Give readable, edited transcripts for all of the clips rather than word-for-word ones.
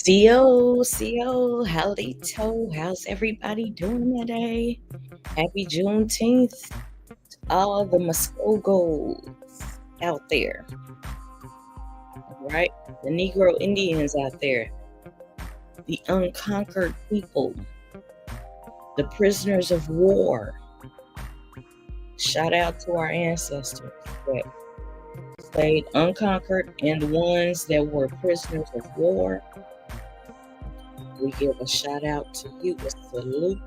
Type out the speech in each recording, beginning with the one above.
CO, Halito, how's everybody doing today? Happy Juneteenth to all the Muskogos out there, right? The Negro Indians out there, the unconquered people, the prisoners of war. Shout out to our ancestors that stayed unconquered and the ones that were prisoners of war. We give a shout out to you, a salute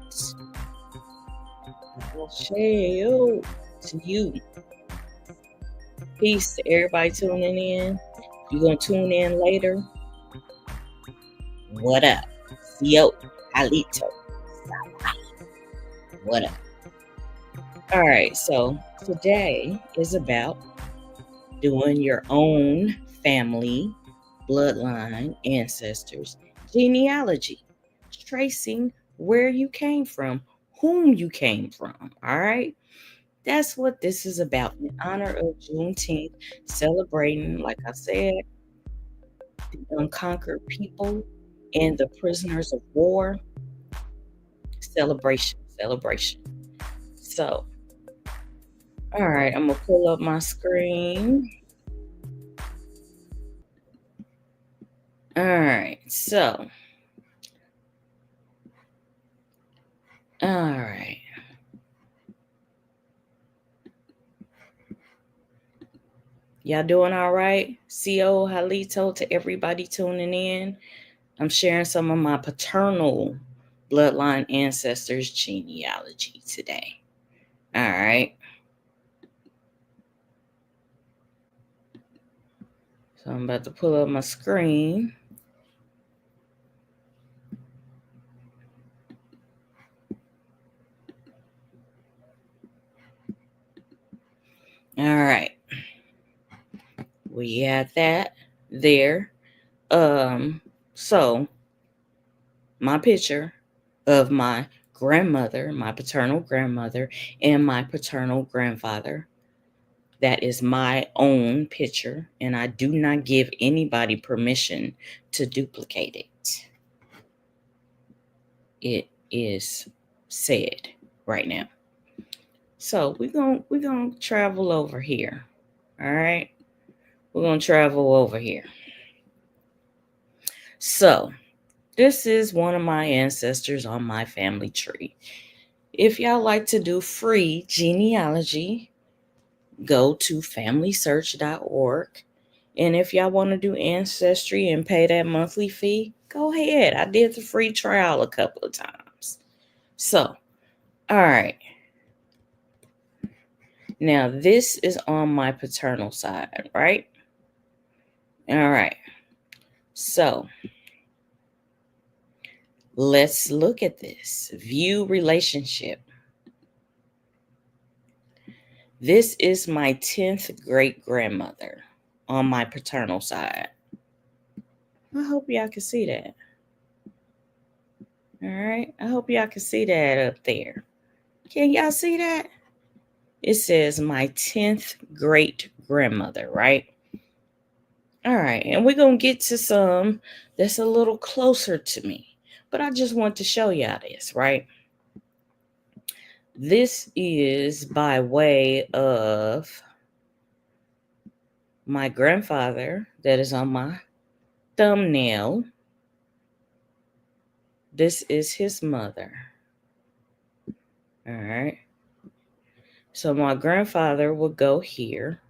to you. Peace to everybody tuning in. If you're going to tune in later, what up? Yo, Alito. What up? All right, so today is about doing your own family, bloodline, ancestors, genealogy, tracing where you came from, whom you came from. All right. That's what this is about in honor of Juneteenth, celebrating, like I said, the unconquered people and the prisoners of war. Celebration. So, all right, I'm going to pull up my screen. All right, so, all right. Y'all doing all right? CO Halito to everybody tuning in. I'm sharing some of my paternal bloodline ancestors' genealogy today. All right. So I'm about to pull up my screen. All right. We had that there. So my picture of my grandmother, my paternal grandmother, and my paternal grandfather. That is my own picture, and I do not give anybody permission to duplicate it. It is said right now. So we're gonna travel over here. All right. We're gonna travel over here. So this is one of my ancestors on my family tree. If y'all like to do free genealogy, go to familysearch.org. And if y'all want to do ancestry and pay that monthly fee, go ahead. I did the free trial a couple of times. So, all right. Now, this is on my paternal side, right? All right. So, let's look at this. View relationship. This is my 10th great grandmother on my paternal side. I hope y'all can see that. All right. I hope y'all can see that up there. Can y'all see that? It says my 10th great grandmother, right? All right. And we're going to get to some that's a little closer to me. But I just want to show y'all this, right? This is by way of my grandfather that is on my thumbnail. This is his mother. All right. So my grandfather would go here.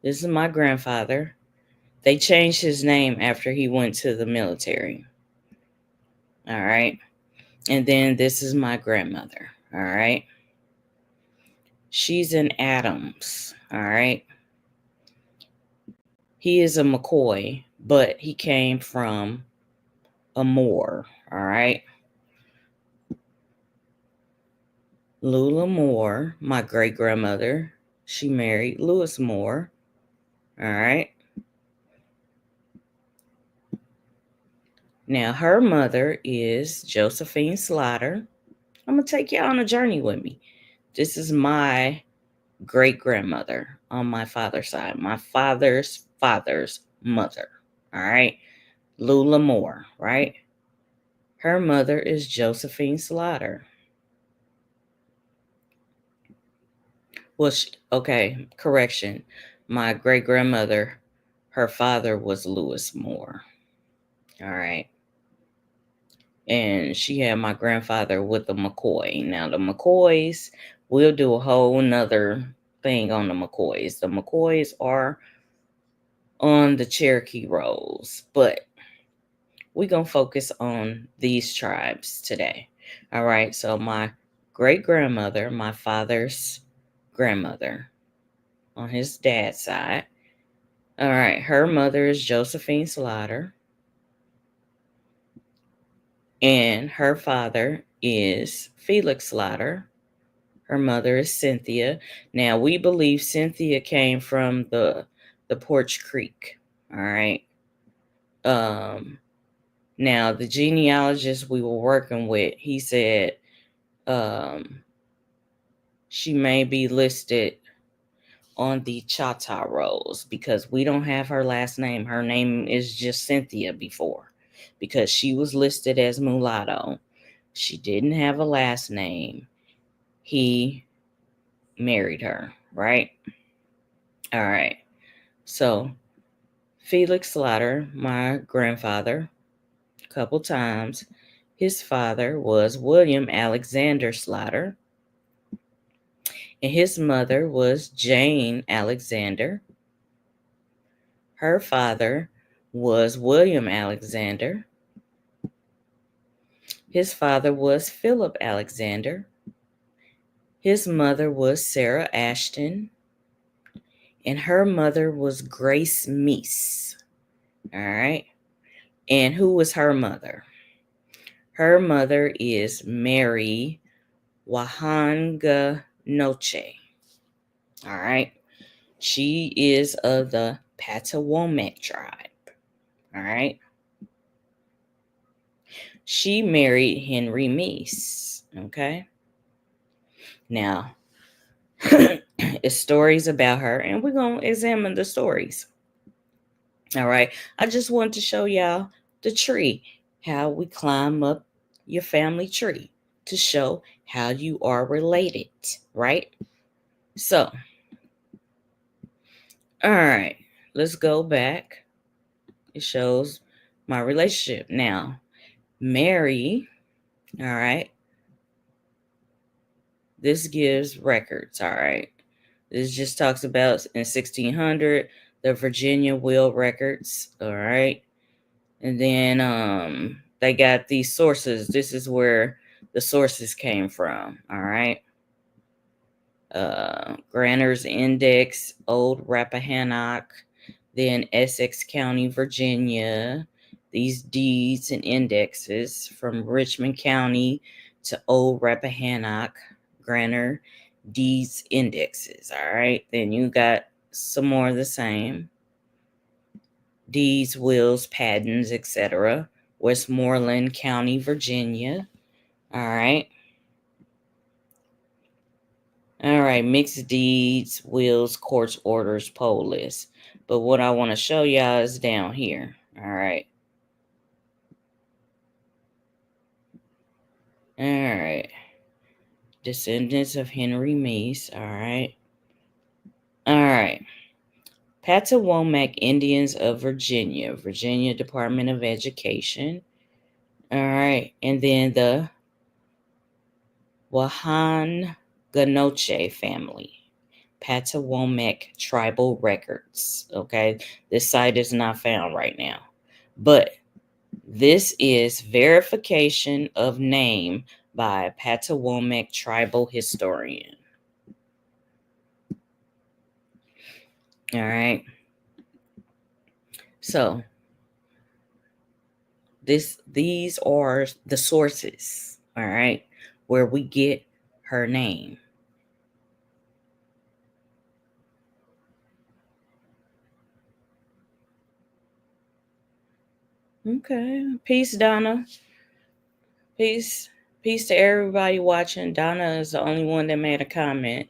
This is my grandfather. They changed his name after he went to the military. All right. And then this is my grandmother. All right. She's an Adams. All right. He is a McCoy, but he came from a Moore. All right. Lula Moore, my great grandmother, she married Lewis Moore. All right. Now, her mother is Josephine Slaughter. I'm going to take y'all on a journey with me. This is my great grandmother on my father's side, my father's father's mother. All right. Lula Moore, right? Her mother is Josephine Slaughter. Well, okay, correction. My great grandmother, her father was Lewis Moore. All right. And she had my grandfather with the McCoy. Now, the McCoys, we'll do a whole nother thing on the McCoys. The McCoys are on the Cherokee rolls, but we're going to focus on these tribes today. All right. So, my great grandmother, my father's grandmother on his dad's side. All right. Her mother is Josephine Slaughter. And her father is Felix Slaughter. Her mother is Cynthia. Now, we believe Cynthia came from the Porch Creek. All right. Now, the genealogist we were working with, he said she may be listed on the Chata rolls because we don't have her last name. Her name is just Cynthia before because she was listed as mulatto. She didn't have a last name. He married her, right? All right. So Felix Slaughter, my grandfather, a couple times. His father was William Alexander Slaughter, and his mother was Jane Alexander. Her father was William Alexander. His father was Philip Alexander. His mother was Sarah Ashton, and her mother was Grace Meese. All right. And who was her mother? Her mother is Mary Wahanga Noche. All right. She is of the Patawomac tribe. All right. She married Henry Meese. Okay. Now, it's stories about her, and we're going to examine the stories. All right. I just want to show y'all the tree, how we climb up your family tree to show how you are related, right? So, all right, let's go back. It shows my relationship. Now, Mary, all right, this gives records, all right. This just talks about in 1600, the Virginia will records, all right. And then they got these sources. This is where the sources came from, all right. Grantor's Index, Old Rappahannock, then Essex County, Virginia. These deeds and indexes from Richmond County to Old Rappahannock, Grantor deeds indexes. All right. Then you got some more of the same. Deeds, wills, patents, etc. Westmoreland County, Virginia. All right. All right, mixed deeds, wills, courts, orders, poll list. But what I want to show y'all is down here. All right. All right. Descendants of Henry Meese. All right. All right. Patawomac Indians of Virginia. Virginia Department of Education. All right. And then the Wahanganoche family. Patawomac Tribal Records. Okay. This site is not found right now. But this is verification of name by Patawomac tribal historian. All right. So these are the sources, all right, where we get her name. Okay. Peace, Donna. Peace. Peace to everybody watching. Donna is the only one that made a comment.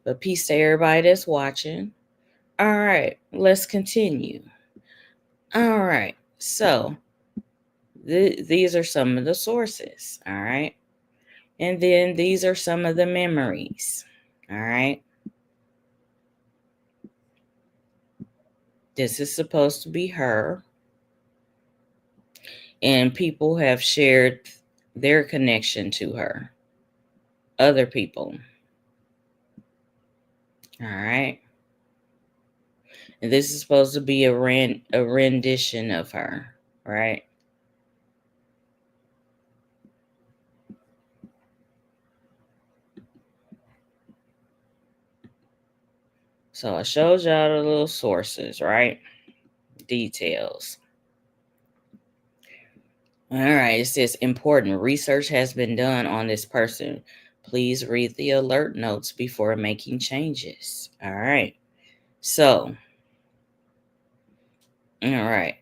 But peace to everybody that's watching. All right. Let's continue. All right. So These are some of the sources, all right? And then these are some of the memories, all right? This is supposed to be her. And people have shared their connection to her. Other people. All right. And this is supposed to be a rendition of her, right? So I showed y'all the little sources, right? Details. All right. It says important research has been done on this person. Please read the alert notes before making changes. All right. So, all right.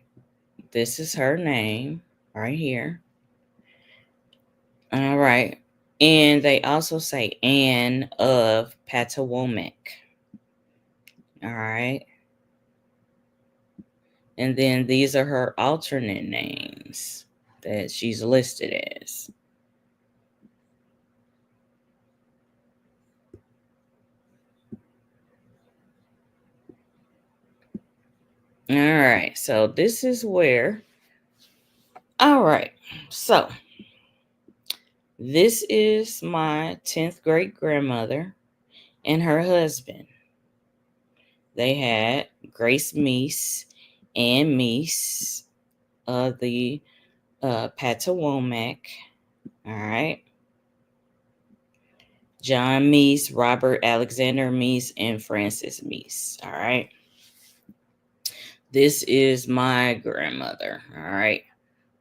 This is her name right here. All right. And they also say Anne of Patawomeck. All right. And then these are her alternate names that she's listed as. All right. So this is where. All right. So this is my 10th great grandmother and her husband. They had Grace Meese and Meese of the Patawomeck. All right. John Meese, Robert Alexander Meese, and Francis Meese. All right. This is my grandmother. All right.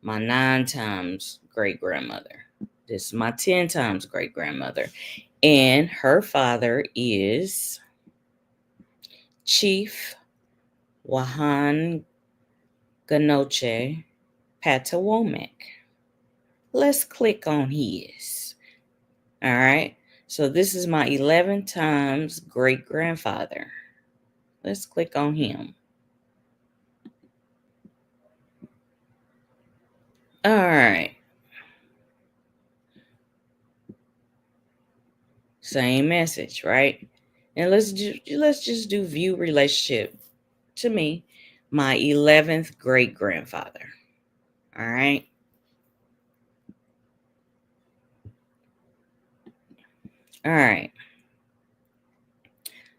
My 9 times great grandmother. This is my 10 times great grandmother. And her father is Chief Wahan Ganoche Patawomeck. Let's click on his. All right. So this is my 11 times great grandfather. Let's click on him. All right. Same message, right? And let's just do view relationship. To me, my 11th great grandfather. All right. All right.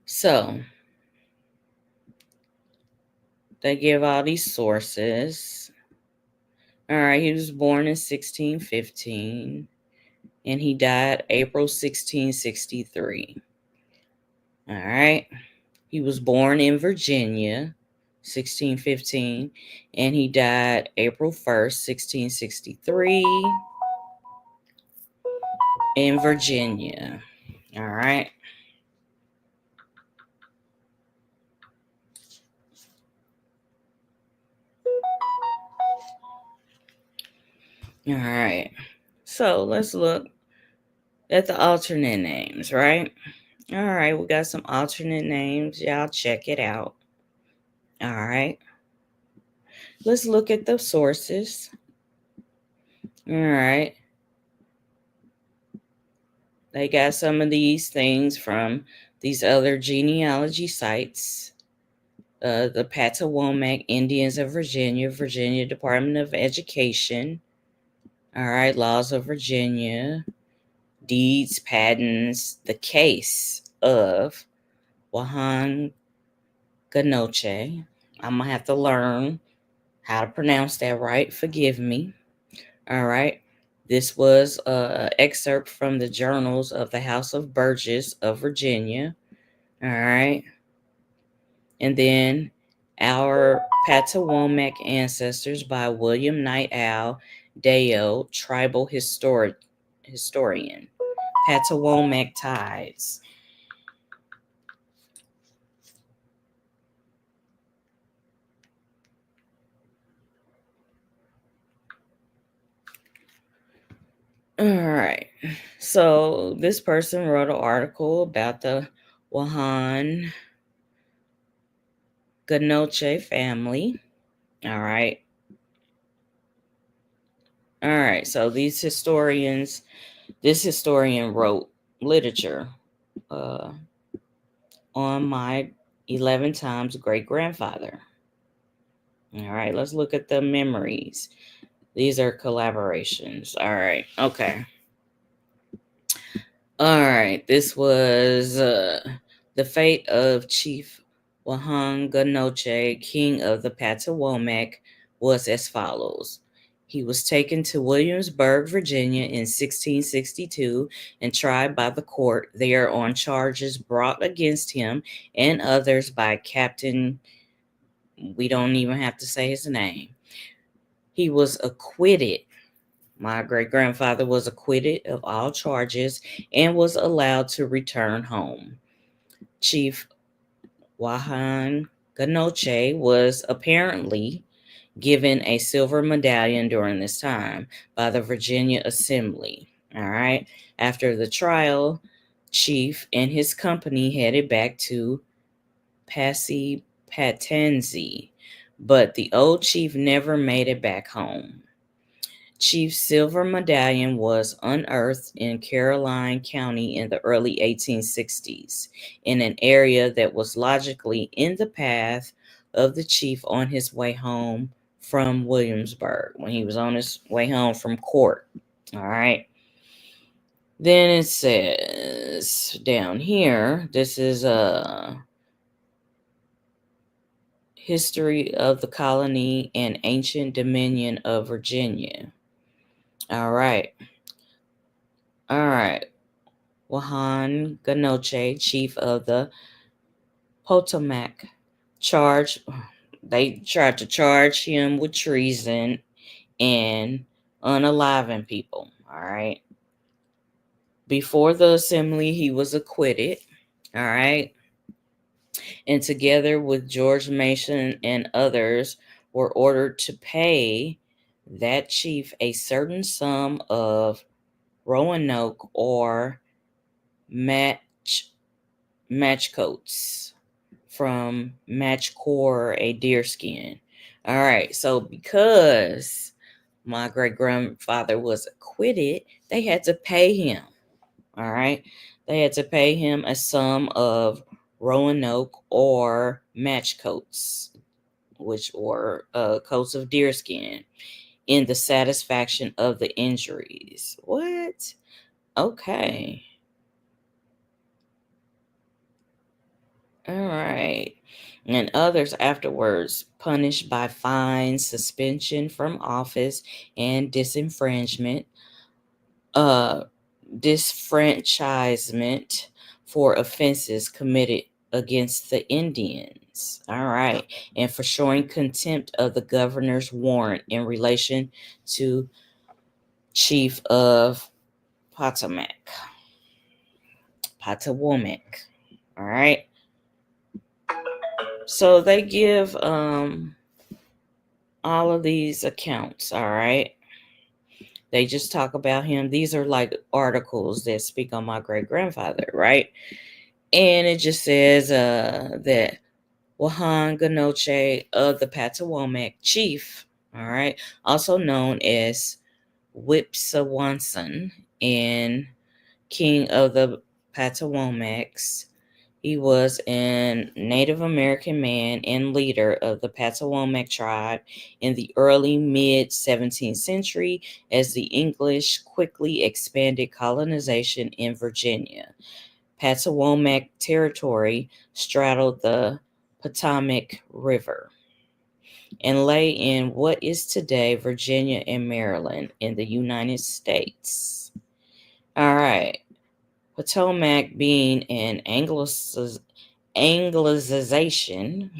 So they give all these sources. All right. He was born in 1615 and he died April 1663. All right. He was born in Virginia, 1615, and he died April 1st, 1663 in Virginia. All right. All right. So let's look at the alternate names, right? All right. We got some alternate names. Y'all check it out. All right. Let's look at the sources. All right. They got some of these things from these other genealogy sites. The Patawomeck Indians of Virginia, Virginia Department of Education. All right. Laws of Virginia. Deeds, patents, the case of Wahan Ganoche. I'm going to have to learn how to pronounce that right. Forgive me. All right. This was an excerpt from the journals of the House of Burgess of Virginia. All right. And then Our Patawomeck Ancestors by William Knight Owl Deo, Tribal Historian. Patawomeck Tides. All right. So this person wrote an article about the Wahan Ganoche family. All right. All right. So this historian wrote literature uh, on my 11 times great grandfather. All right. Let's look at the memories. These are collaborations. All right. Okay. All right. This was the fate of Chief Wahanganoche, king of the Patawomac, was as follows. He was taken to Williamsburg, Virginia in 1662 and tried by the court there on charges brought against him and others by Captain, we don't even have to say his name. He was acquitted. My great grandfather was acquitted of all charges and was allowed to return home. Chief Wahan Ganoche was apparently given a silver medallion during this time by the Virginia Assembly. All right. After the trial, Chief and his company headed back to Patanzi, but the old chief never made it back home. Chief's silver medallion was unearthed in Caroline County in the early 1860s, in an area that was logically in the path of the chief on his way home from Williamsburg, when he was on his way home from court. All right. Then it says down here, this is a history of the colony and ancient dominion of Virginia. All right. All right. Wahan Ganoche, chief of the Potomac, they tried to charge him with treason and unaliving people. All right. Before the assembly, he was acquitted. All right. And together with George Mason and others, were ordered to pay that chief a certain sum of Roanoke or match coats from matchcore, a deerskin. All right, so because my great grandfather was acquitted, they had to pay him. All right, they had to pay him a sum of Roanoke or match coats, which were coats of deerskin, in the satisfaction of the injuries. What? Okay. All right. And others afterwards punished by fines, suspension from office, and uh, disfranchisement for offenses committed against the Indians. All right. And for showing contempt of the governor's warrant in relation to Chief of Potomac. Patawomac. All right. So they give all of these accounts, all right? They just talk about him. These are like articles that speak on my great grandfather, right? And it just says that Wahan Ganoche of the Patawomac chief, all right, also known as Whipsawanson and king of the Patawomacs. He was a Native American man and leader of the Patawomac tribe in the early mid 17th century as the English quickly expanded colonization in Virginia. Patawomac territory straddled the Potomac River and lay in what is today Virginia and Maryland in the United States. All right. Potomac being an Anglicization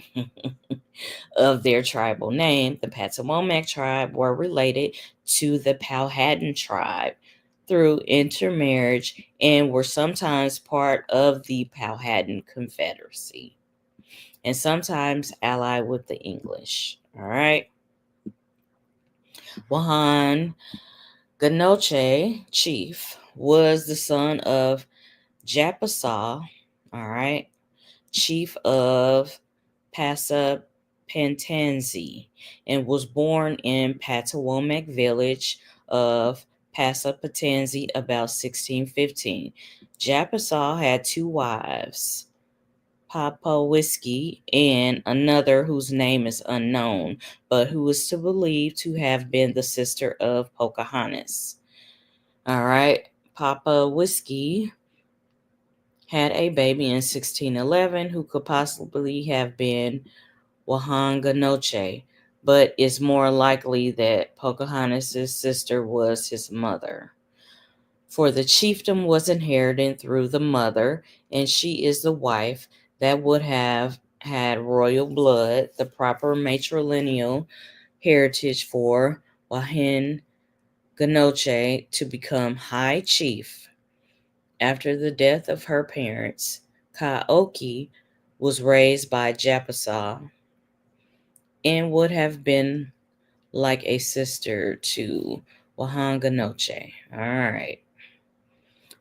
of their tribal name, the Patawomac tribe were related to the Powhatan tribe through intermarriage and were sometimes part of the Powhatan Confederacy and sometimes allied with the English. All right. Wahan Ganoche, chief, was the son of Japasaw, all right, chief of Passapentanzi, and was born in Patawomac Village of Passapatanzi about 1615. Japasal had two wives, Papawisky and another whose name is unknown, but who is to believe to have been the sister of Pocahontas. All right, Papawisky had a baby in 1611 who could possibly have been Wahanganoche, but it's more likely that Pocahontas' sister was his mother. For the chiefdom was inherited through the mother, and she is the wife that would have had royal blood, the proper matrilineal heritage for Wahanganoche to become high chief. After the death of her parents, Kaoki was raised by Japasa and would have been like a sister to Wahanganoche. All right.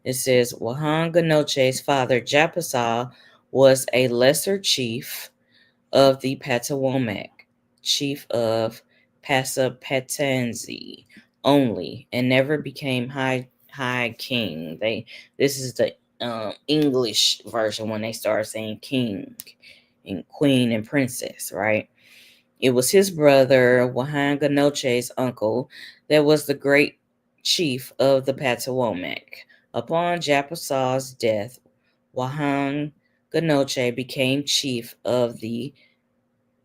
It says Wahanganoche's father, Japasa, was a lesser chief of the Patawomac, chief of Passapatanzi only, and never became high king. This is the English version when they start saying king and queen and princess, right? It was his brother, Wahanganoche's uncle, that was the great chief of the Patawomac. Upon Japasa's death, Wahanganoche became chief of the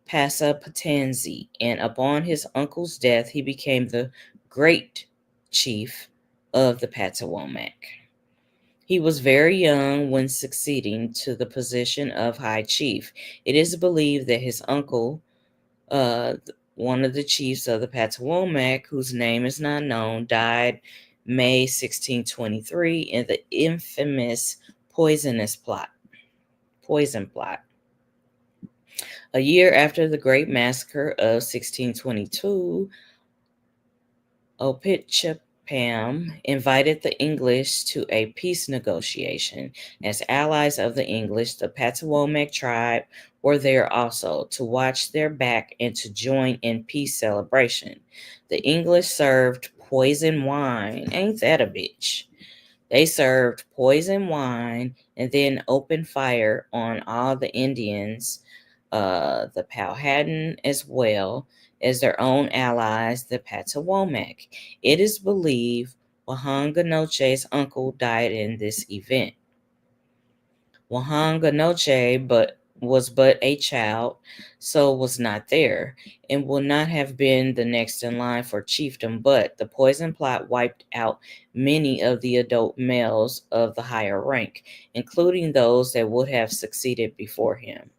Passapatanzi, and upon his uncle's death, he became the great chief of the Patawomac. He was very young when succeeding to the position of high chief. It is believed that his uncle, uh, one of the chiefs of the Patawomac, whose name is not known, died May 1623 in the infamous poison plot. A year after the Great Massacre of 1622, Opitchapam invited the English to a peace negotiation. As allies of the English, the Patawomac tribe were there also to watch their back and to join in peace celebration. The English served poison wine. Ain't that a bitch? They served poison wine and then opened fire on all the Indians, the Powhatan, as well as their own allies, the Patawomac. It is believed Wahanganoche's uncle died in this event. Wahanganoche was but a child, so was not there, and would not have been the next in line for chiefdom, but the poison plot wiped out many of the adult males of the higher rank, including those that would have succeeded before him.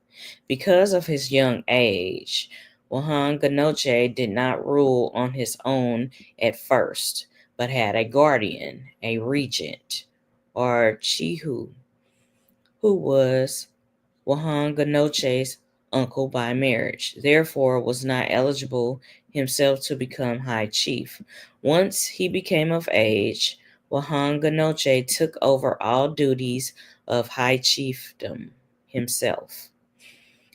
Because of his young age, Wahanganoche did not rule on his own at first, but had a guardian, a regent, or chihu, who was Wahanganoche's uncle by marriage, therefore was not eligible himself to become high chief. Once he became of age, Wahanganoche took over all duties of high chiefdom himself.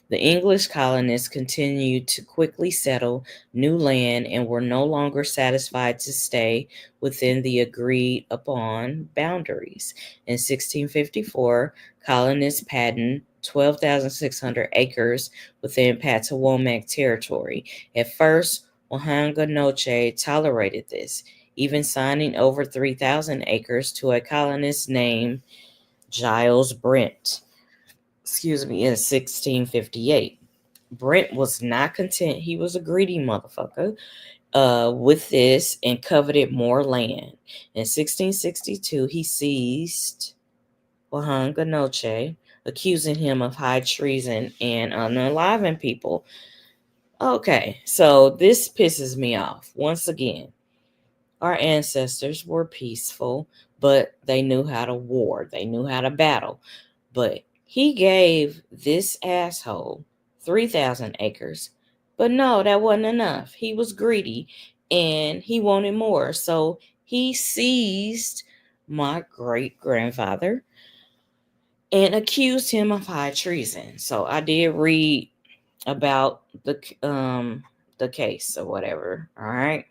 The English colonists continued to quickly settle new land and were no longer satisfied to stay within the agreed upon boundaries. In 1654, colonists patented 12,600 acres within Patawomac territory. At first, Wahanganoche tolerated this, even signing over 3,000 acres to a colonist named Giles Brent. In 1658. Brent was not content. He was a greedy motherfucker with this and coveted more land. In 1662, he seized Wahanganoche, accusing him of high treason and unaliving people. Okay, so this pisses me off. Once again, our ancestors were peaceful, but they knew how to war. They knew how to battle. But he gave this asshole 3,000 acres. But no, that wasn't enough. He was greedy and he wanted more. So he seized my great grandfather and accused him of high treason. So I did read about the case or whatever. All right.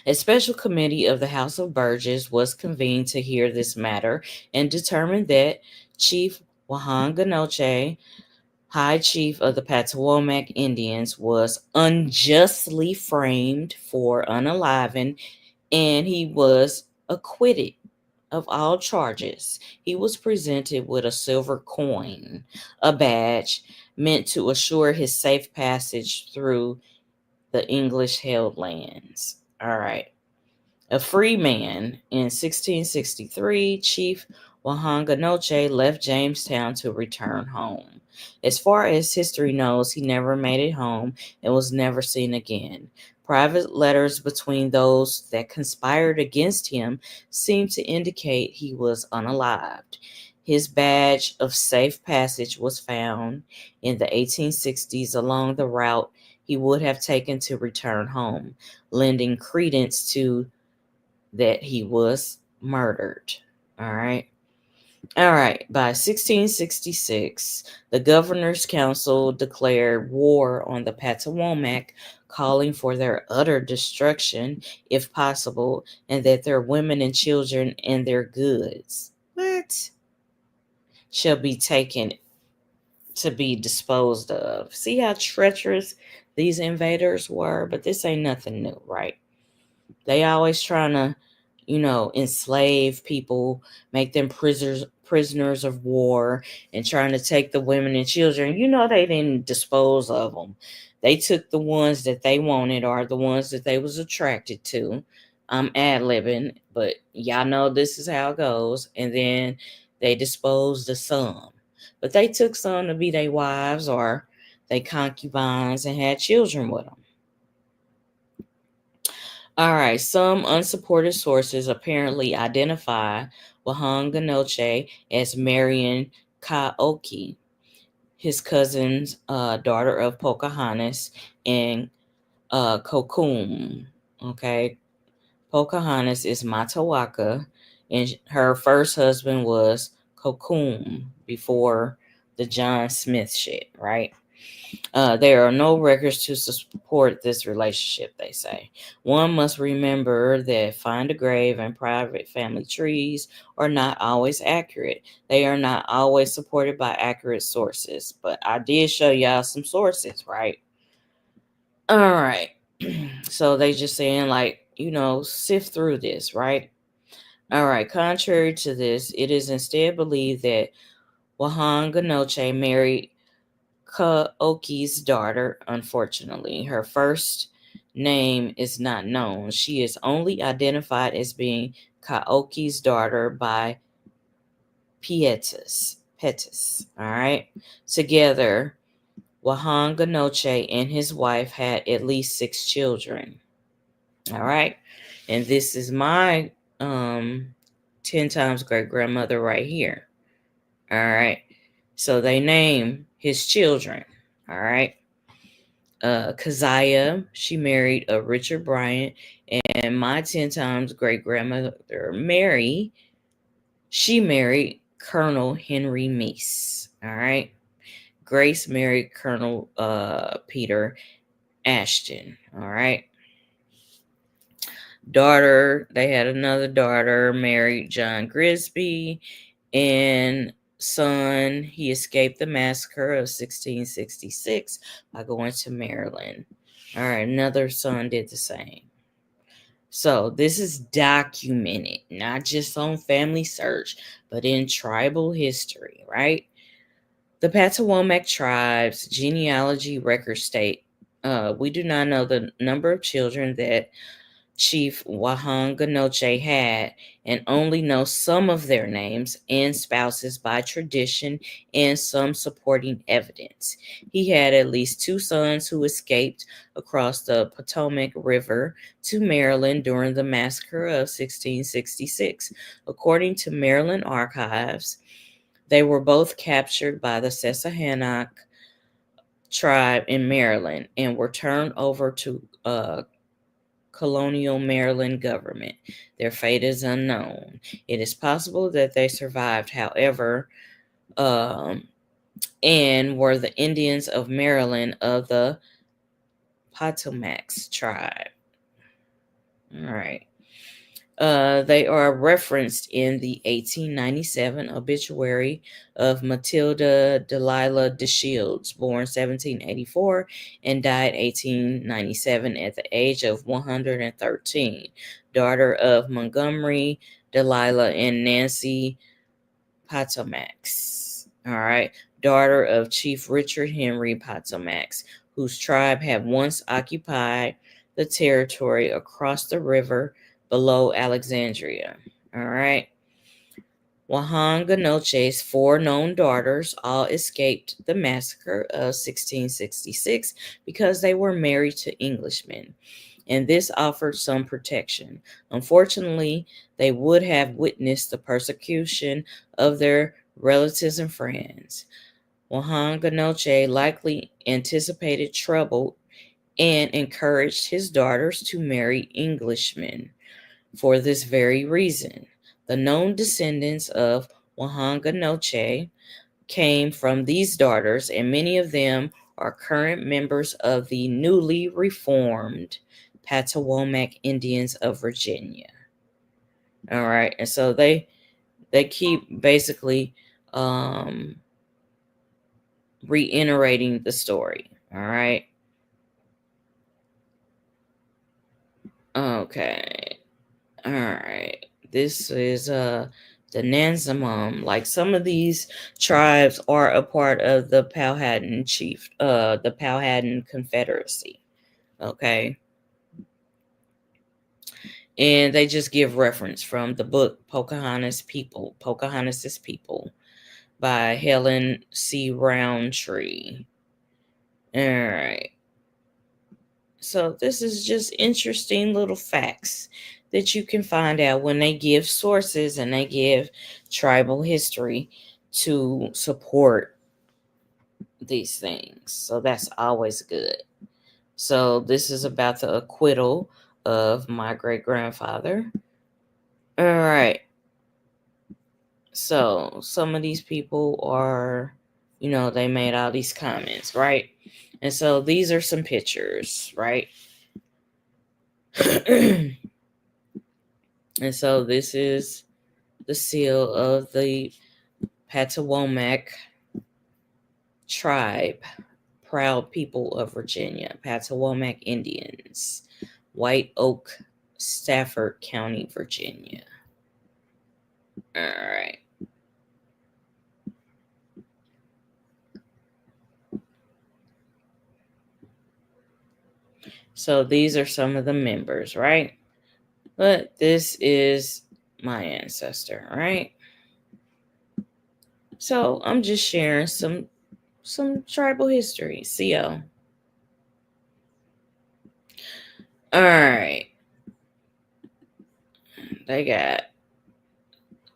A special committee of the House of Burgesses was convened to hear this matter and determined that Chief Wahanganoche, High Chief of the Patawomac Indians, was unjustly framed for unaliving, and he was acquitted of all charges. He was presented with a silver coin, a badge meant to assure his safe passage through the English held lands. All right. A free man, in 1663, Chief Wahanganoche left Jamestown to return home. As far as history knows, he never made it home and was never seen again. Private letters between those that conspired against him seem to indicate he was unalived. His badge of safe passage was found in the 1860s along the route he would have taken to return home, lending credence to that he was murdered. All right. All right. By 1666, the Governor's Council declared war on the Patawomac, calling for their utter destruction, if possible, and that their women and children and their goods, what, shall be taken to be disposed of. See how treacherous these invaders were? But this ain't nothing new, right? They always trying to, enslave people, make them prisoners of war, and trying to take the women and children. They didn't dispose of them. They took the ones that they wanted or the ones that they was attracted to. I'm ad-libbing, but y'all know this is how it goes. And then they disposed of some. But they took some to be their wives or their concubines and had children with them. All right, some unsupported sources apparently identify Wahanganoche as Marion Kaoki, his cousin's daughter of Pocahontas and Kokum. Okay, Pocahontas is Matawaka, and her first husband was Kokum before the John Smith shit, right? There are no records to support this relationship, they say. One must remember that find a grave and private family trees are not always accurate. They are not always supported by accurate sources, but I did show y'all some sources, right? All right. So they just saying, like, sift through this, right? All right. Contrary to this, it is instead believed that Wahanganoche married Kaoki's daughter. Unfortunately, her first name is not known. She is only identified as being Kaoki's daughter by Pietis. All right. Together, Wahanganoche and his wife had at least 6 children. All right. And this is my 10 times great grandmother right here. All right. So they name his children. All right. Keziah, she married a Richard Bryant, and my 10 times great grandmother Mary, she married Colonel Henry Meese. All right. Grace married Colonel Peter Ashton. All right. They had another daughter, married John Grisby, and son, he escaped the massacre of 1666 by going to Maryland. All right, another son did the same. So this is documented, not just on Family Search, but in tribal history, right? The Patawomac tribes genealogy records state, we do not know the number of children that Chief Wahanganoche had, and only know some of their names and spouses by tradition and some supporting evidence. He had at least 2 sons who escaped across the Potomac River to Maryland during the massacre of 1666. According to Maryland archives, they were both captured by the Susquehannock tribe in Maryland and were turned over to colonial Maryland government. Their fate is unknown. It is possible that they survived, however, and were the Indians of Maryland of the Potomac's tribe. All right. They are referenced in the 1897 obituary of Matilda Delilah de Shields, born 1784 and died 1897 at the age of 113, daughter of Montgomery Delilah and Nancy Potomacs. All right, daughter of Chief Richard Henry Potomacs, whose tribe had once occupied the territory across the river below Alexandria. All right. Wahanganoche's four known daughters all escaped the massacre of 1666 because they were married to Englishmen, and this offered some protection. Unfortunately, they would have witnessed the persecution of their relatives and friends. Wahanganoche likely anticipated trouble and encouraged his daughters to marry Englishmen. For this very reason, the known descendants of Wahanganoche came from these daughters, and many of them are current members of the newly reformed Patawomac Indians of Virginia. All right, and so they keep basically reiterating the story. All right. Okay. All right. This is the Nansemond. Like, some of these tribes are a part of the the Powhatan Confederacy. Okay. And they just give reference from the book Pocahontas's People by Helen C. Roundtree. All right. So this is just interesting little facts that you can find out when they give sources and they give tribal history to support these things. So that's always good. So this is about the acquittal of my great grandfather. All right. So some of these people are, they made all these comments, right? And so these are some pictures, right? And so this is the seal of the Patawomac tribe, proud people of Virginia, Patawomac Indians, White Oak, Stafford County, Virginia. All right. So these are some of the members, right? But this is my ancestor, right? So I'm just sharing some tribal history. CO. All right. They got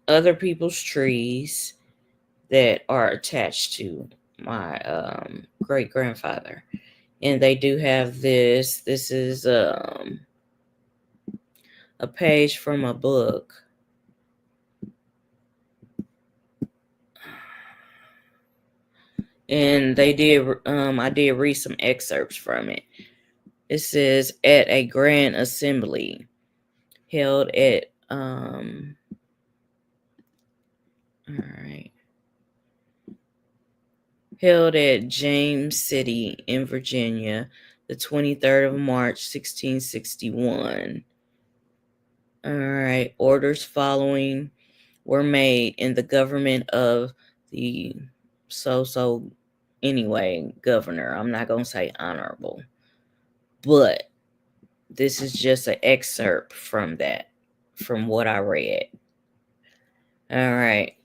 other people's trees that are attached to my great grandfather. And they do have this. This is a page from a book. And they did I did read some excerpts from it. It says, at a grand assembly held at all right. Held at James City in Virginia, the 23rd of March, 1661. All right. Orders following were made in the government of the anyway, governor. I'm not going to say honorable, but this is just an excerpt from what I read. All right.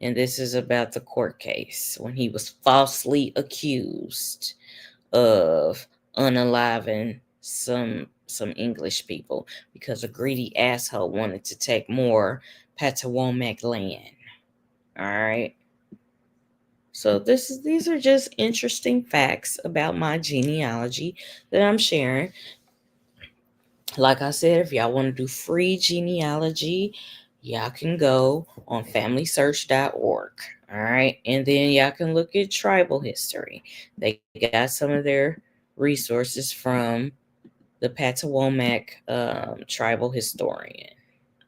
And this is about the court case when he was falsely accused of unaliving some English people because a greedy asshole wanted to take more Patawomac land. All right. So these are just interesting facts about my genealogy that I'm sharing. Like I said, if y'all want to do free genealogy, y'all can go on familysearch.org. All right. And then y'all can look at tribal history. They got some of their resources from the Patawomac tribal historian.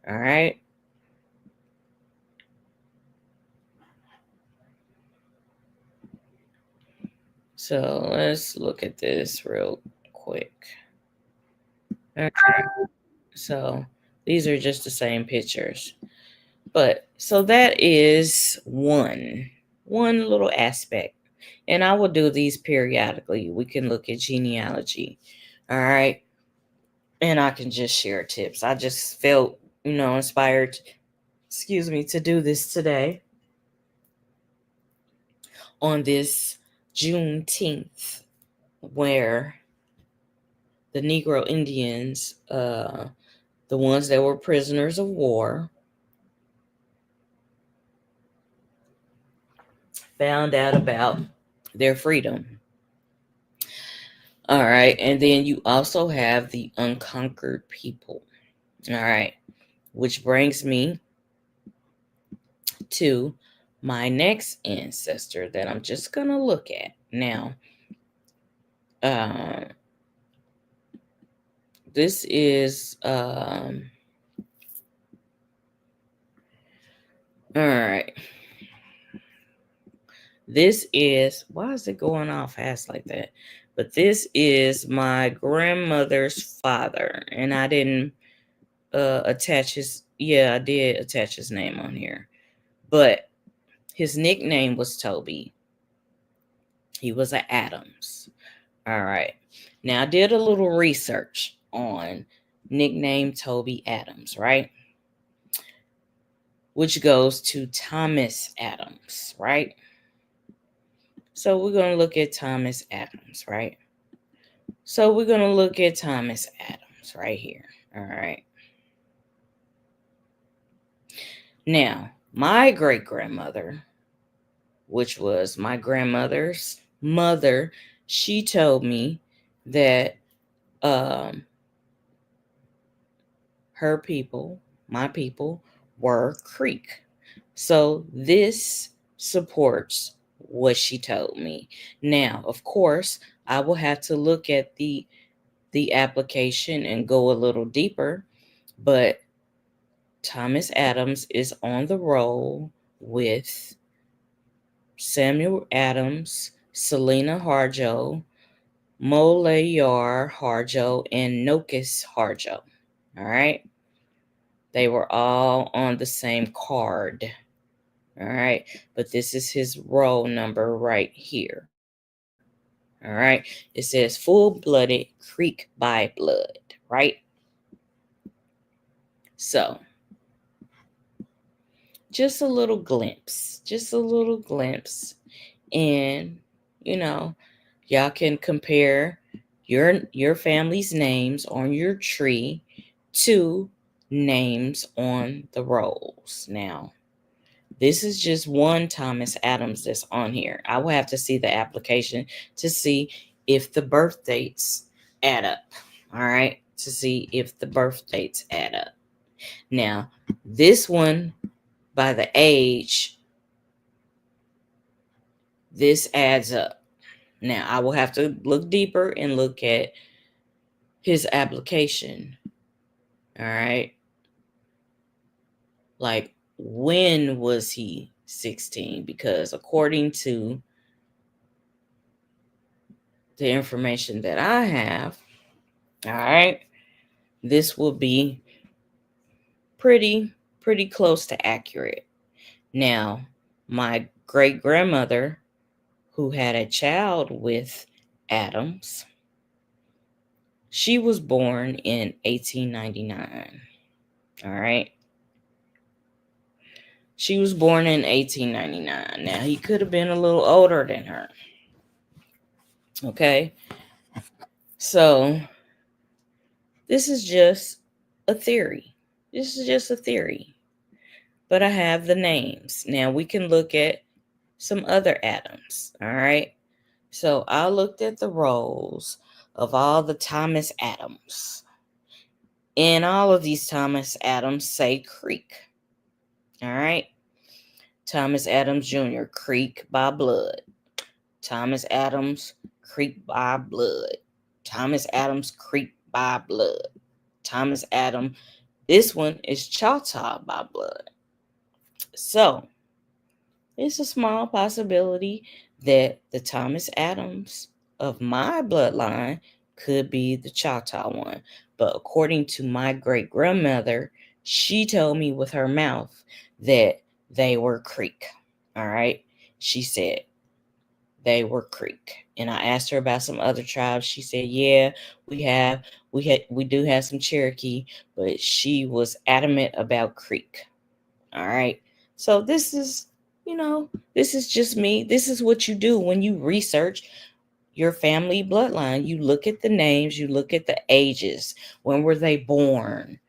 All right. So let's look at this real quick. All right. So these are just the same pictures. But so that is one little aspect. And I will do these periodically. We can look at genealogy. All right. And I can just share tips. I just felt, inspired, to do this today on this Juneteenth, where the Negro Indians, the ones that were prisoners of war, found out about their freedom. All right. And then you also have the unconquered people. All right. Which brings me to my next ancestor that I'm just going to look at. Now, this is, all right. This is, why is it going off fast like that? But this is my grandmother's father. And I didn't attach his, I did attach his name on here. But his nickname was Toby. He was an Adams. All right. Now I did a little research on nickname Toby Adams, right? Which goes to Thomas Adams, right? So we're going to look at Thomas Adams, right? So we're going to look at Thomas Adams right here. All right. Now, my great-grandmother, which was my grandmother's mother, she told me that her people, my people, were Creek. So this supports what she told me. Now, of course, I will have to look at the application and go a little deeper, but Thomas Adams is on the roll with Samuel Adams, Selena Harjo, Molayar Harjo, and Nokus Harjo. All right. They were all on the same card. All right. But this is his roll number right here. All right. It says full-blooded Creek by blood, right? So just a little glimpse. And, y'all can compare your family's names on your tree to names on the rolls. Now, this is just one Thomas Adams that's on here. I will have to see the application to see if the birth dates add up. All right. To see if the birth dates add up. Now, this one, by the age, this adds up. Now, I will have to look deeper and look at his application. All right. Like, when was he 16? Because according to the information that I have, all right, this will be pretty close to accurate. Now, my great grandmother, who had a child with Adams, she was born in 1899. All right. She was born in 1899. Now, he could have been a little older than her. Okay. So, this is just a theory. But I have the names. Now, we can look at some other Adams. All right. So, I looked at the rolls of all the Thomas Adams. And all of these Thomas Adams say Creek. All right. Thomas Adams Jr., Creek by blood. Thomas Adams, Creek by blood. Thomas Adams Creek by blood. Thomas Adam. This one is Choctaw by blood. So it's a small possibility that the Thomas Adams of my bloodline could be the Choctaw one. But according to my great grandmother, she told me with her mouth that they were Creek. All right. She said they were Creek. And I asked her about some other tribes. She said, yeah, we do have some Cherokee, but she was adamant about Creek. All right. So this is, this is just me. This is what you do when you research your family bloodline. You look at the names, you look at the ages, when were they born,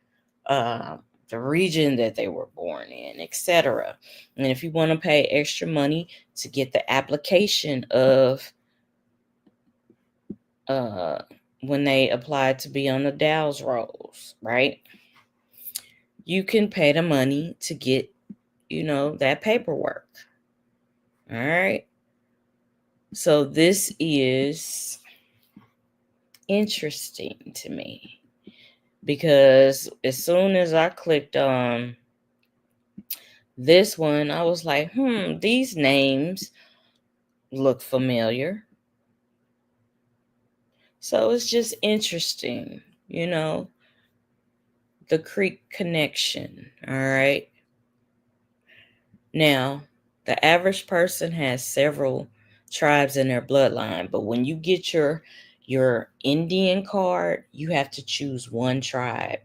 the region that they were born in, etc. And if you want to pay extra money to get the application of when they applied to be on the Dawes rolls, right? You can pay the money to get, that paperwork. All right. So this is interesting to me because as soon as I clicked on this one, I was like, these names look familiar. So it's just interesting, the Creek connection. All right. Now, the average person has several tribes in their bloodline, but when you get your Indian card, you have to choose one tribe.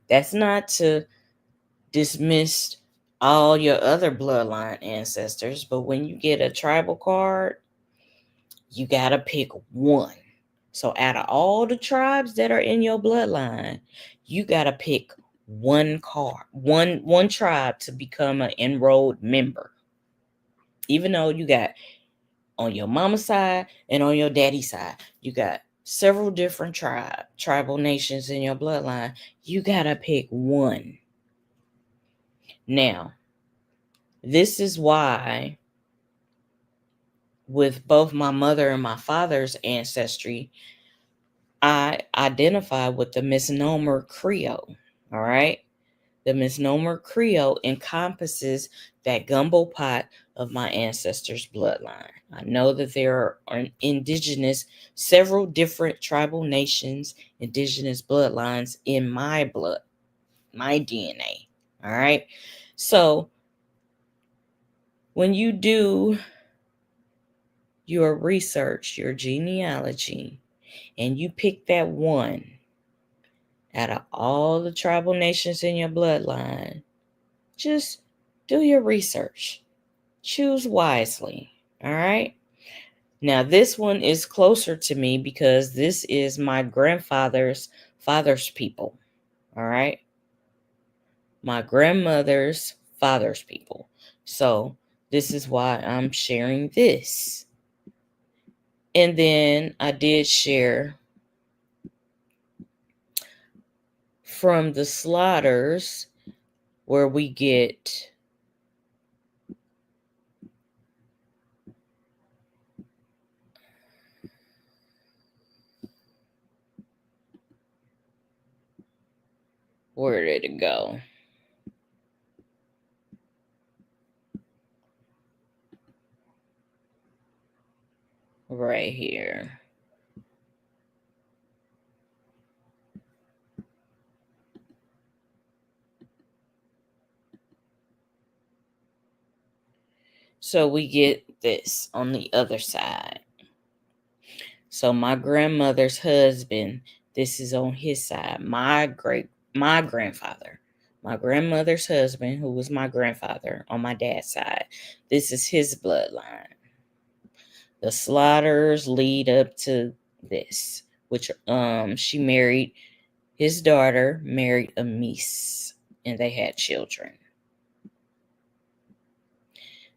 That's not to dismiss all your other bloodline ancestors, but when you get a tribal card, you got to pick one. So out of all the tribes that are in your bloodline, you got to pick one card, one tribe to become an enrolled member. Even though you got on your mama's side and on your daddy's side, you got several different tribal nations in your bloodline. You got to pick one. Now, this is why with both my mother and my father's ancestry, I identify with the misnomer Creole. All right. The misnomer Creole encompasses that gumbo pot of my ancestors' bloodline. I know that there are several different tribal nations, indigenous bloodlines in my blood, my DNA. All right. So when you do your research, your genealogy, and you pick that one out of all the tribal nations in your bloodline, just do your research. Choose wisely. All right. Now, this one is closer to me because this is my grandfather's father's people. All right. My grandmother's father's people. So this is why I'm sharing this. And then I did share from the Slaughters where we get where did it go? Right here. So we get this on the other side. So my grandmother's husband, this is on his side. My grandfather, my grandmother's husband, who was my grandfather on my dad's side. This is his bloodline. The Slaughters lead up to this, which she married, his daughter married a Mies, and they had children.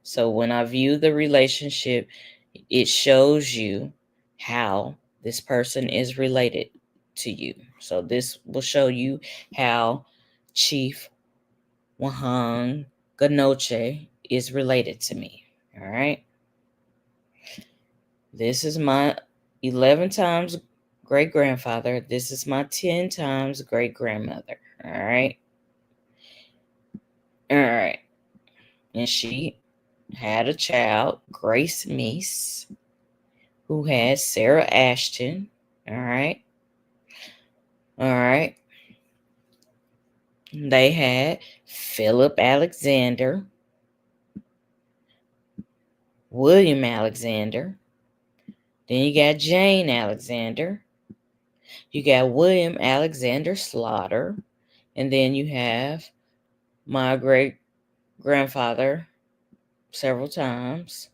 So when I view the relationship, it shows you how this person is related to you. So this will show you how Chief Wahang Ganoche is related to me. All right. This is my 11 times great grandfather. This is my 10 times great grandmother. All right. All right. And she had a child, Grace Meese, who had Sarah Ashton. All right. All right. They had Philip Alexander, William Alexander. Then you got Jane Alexander. You got William Alexander Slaughter. And then you have my great grandfather several times,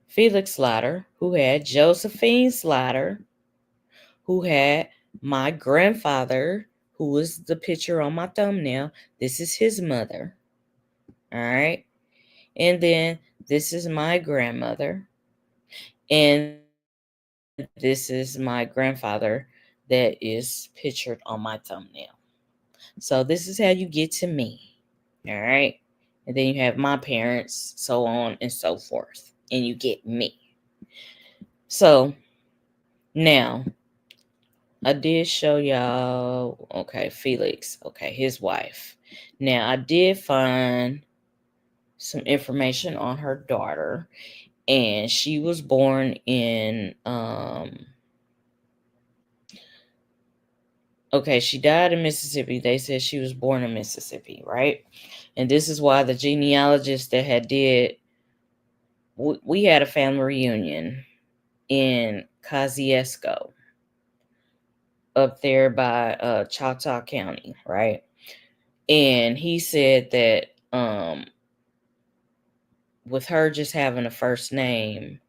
Felix Slaughter, who had Josephine Slaughter, who had my grandfather, who was the picture on my thumbnail. This is his mother. All right. And then this is my grandmother. And this is my grandfather that is pictured on my thumbnail. So this is how you get to me. All right. And then you have my parents, so on and so forth. And you get me. So now I did show y'all, okay, Felix, okay, his wife. Now I did find some information on her daughter, and she was born in okay, she died in Mississippi. They said she was born in Mississippi, right? And this is why the genealogist that had did, we had a family reunion in Kosciuszko up there by Choctaw County, right? And he said that with her just having a first name,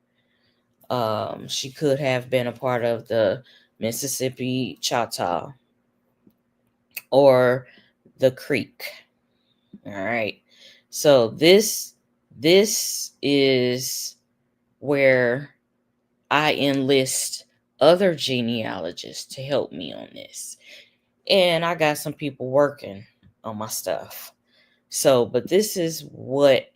she could have been a part of the Mississippi Choctaw or the Creek. All right. So this is where I enlist other genealogists to help me on this. And I got some people working on my stuff. So, but this is what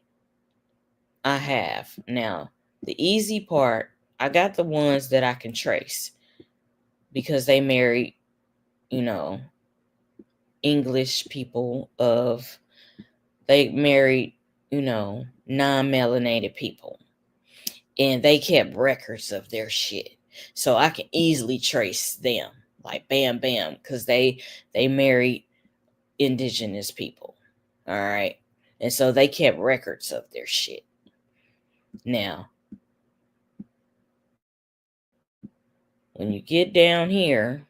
I have. Now, the easy part, I got the ones that I can trace because they married, English people they married, non-melanated people. And they kept records of their shit. So I can easily trace them. Like bam, bam. Because they married indigenous people. All right. And so they kept records of their shit. Now, when you get down here,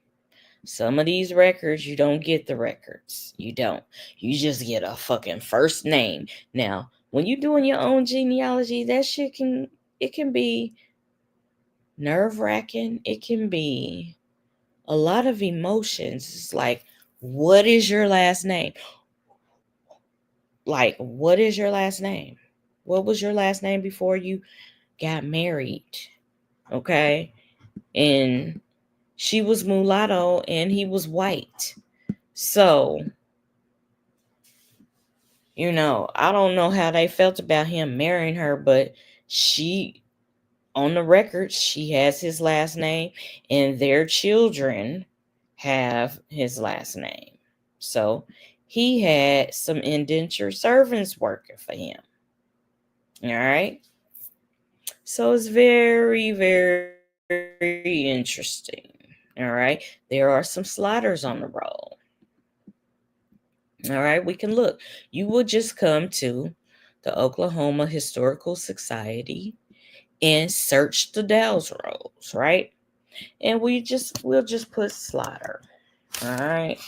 some of these records, you don't get the records. You don't. You just get a fucking first name. Now, when you're doing your own genealogy, that shit can be nerve-wracking. It can be a lot of emotions. It's like, what is your last name? Like, what is your last name? What was your last name before you got married? Okay. And she was mulatto and he was white. So, I don't know how they felt about him marrying her, but on the record, she has his last name and their children have his last name. So he had some indentured servants working for him. All right. So it's very, very, very interesting. All right. There are some sliders on the roll. All right. We can look. You will just come to the Oklahoma Historical Society and search the Dawes rolls, right? And we'll just put slider. All right.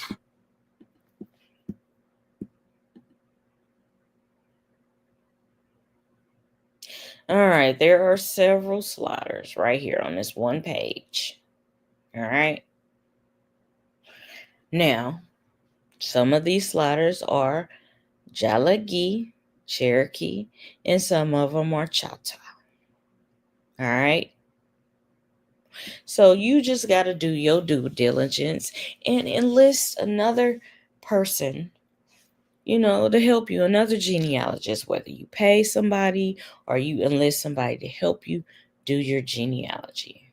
All right. There are several sliders right here on this one page. All right. Now, some of these sliders are Jalagi, Cherokee, and some of them are Choctaw. All right. So you just got to do your due diligence and enlist another person, to help you, another genealogist, whether you pay somebody or you enlist somebody to help you do your genealogy.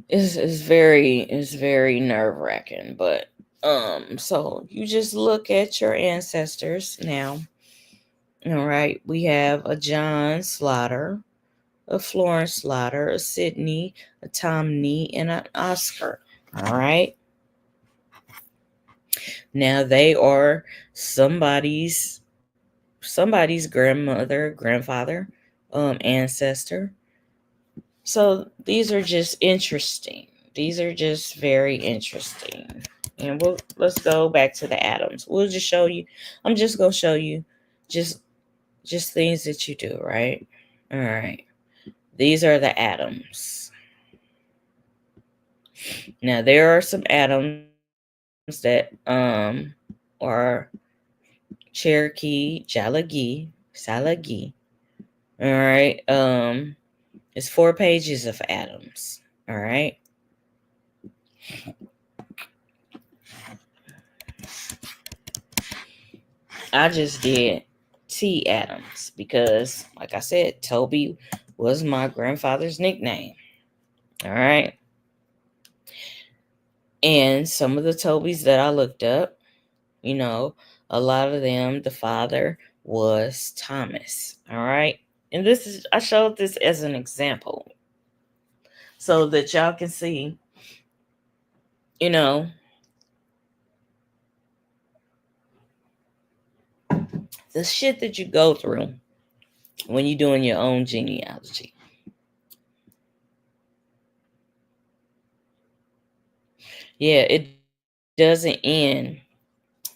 It's very nerve-wracking, but so you just look at your ancestors now. All right, we have a John Slaughter, a Florence Slaughter, a Sydney, a Tomney, and an Oscar. All right. Now they are somebody's grandmother, grandfather, ancestor. So these are just interesting. These are just very interesting. And let's go back to the atoms. We'll just show you. I'm just gonna show you just things that you do, right? All right. These are the atoms. Now there are some atoms that are Cherokee, Salagi. All right. It's 4 pages of atoms. All right. I just did T Adams because, like I said, Toby was my grandfather's nickname. All right. And some of the Tobys that I looked up, a lot of them, the father was Thomas. All right. And I showed this as an example so that y'all can see, you know, the shit that you go through when you're doing your own genealogy. Yeah, it doesn't end.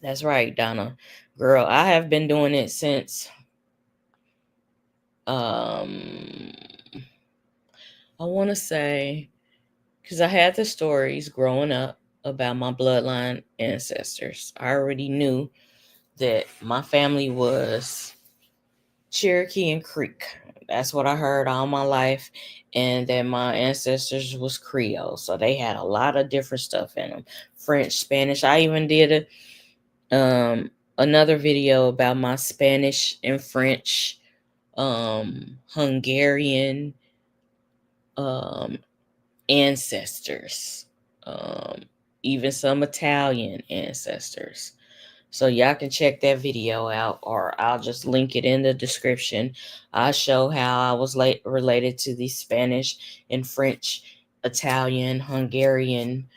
That's right, Donna. Girl, I have been doing it since um I want to say cuz I had the stories growing up about my bloodline ancestors. I already knew that my family was Cherokee and Creek. That's what I heard all my life, and that my ancestors was Creole. So they had a lot of different stuff in them. French, Spanish. I even did another video about my Spanish and French, Hungarian um, ancestors, even some Italian ancestors. So y'all can check that video out, or I'll just link it in the description. I show how I was related to the Spanish and French, Italian, Hungarian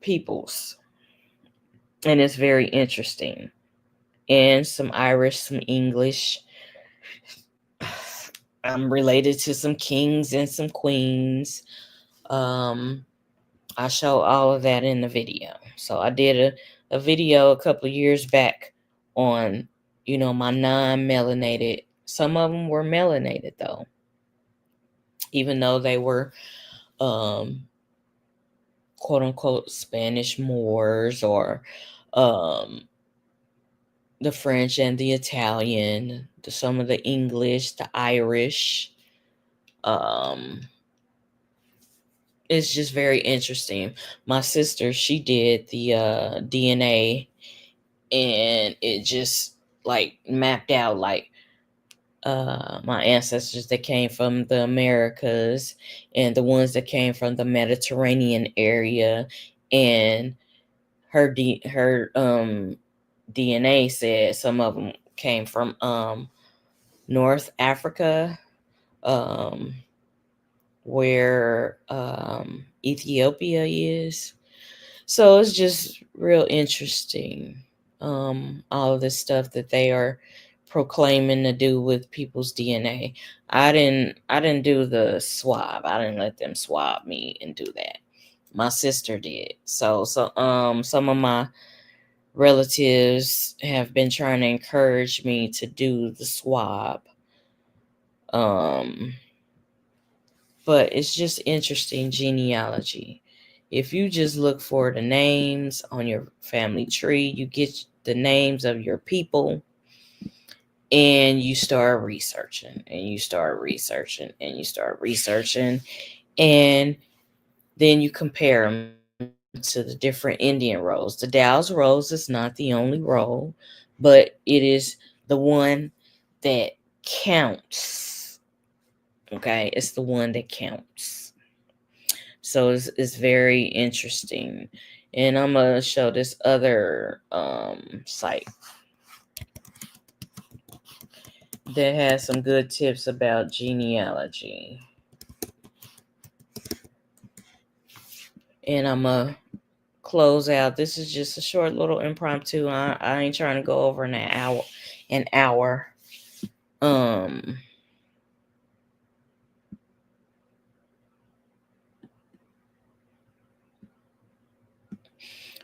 peoples. And it's very interesting. And some Irish, some English. I'm related to some kings and some queens. I show all of that in the video. So I did a video a couple of years back on, my non-melanated. Some of them were melanated though, even though they were quote unquote Spanish Moors, or the French and the Italian, some of the English, the Irish. It's just very interesting. My sister, she did the DNA, and it just like mapped out like my ancestors that came from the Americas and the ones that came from the Mediterranean area, and her DNA said some of them came from North Africa, where Ethiopia is. So it's just real interesting, all of this stuff that they are proclaiming to do with people's DNA. I didn't do the swab. I didn't let them swab me and do that. My sister did. So some of my relatives have been trying to encourage me to do the swab. But it's just interesting genealogy. If you just look for the names on your family tree, you get the names of your people, and you start researching, and you start researching, and you start researching, and then you compare them to the different Indian roles. The Dawes rose is not the only role, but it is the one that counts. Okay, it's the one that counts. So it's very interesting. And I'm gonna show this other site that has some good tips about genealogy. And I'm gonna close out. This is just a short little impromptu. I ain't trying to go over an hour. An hour.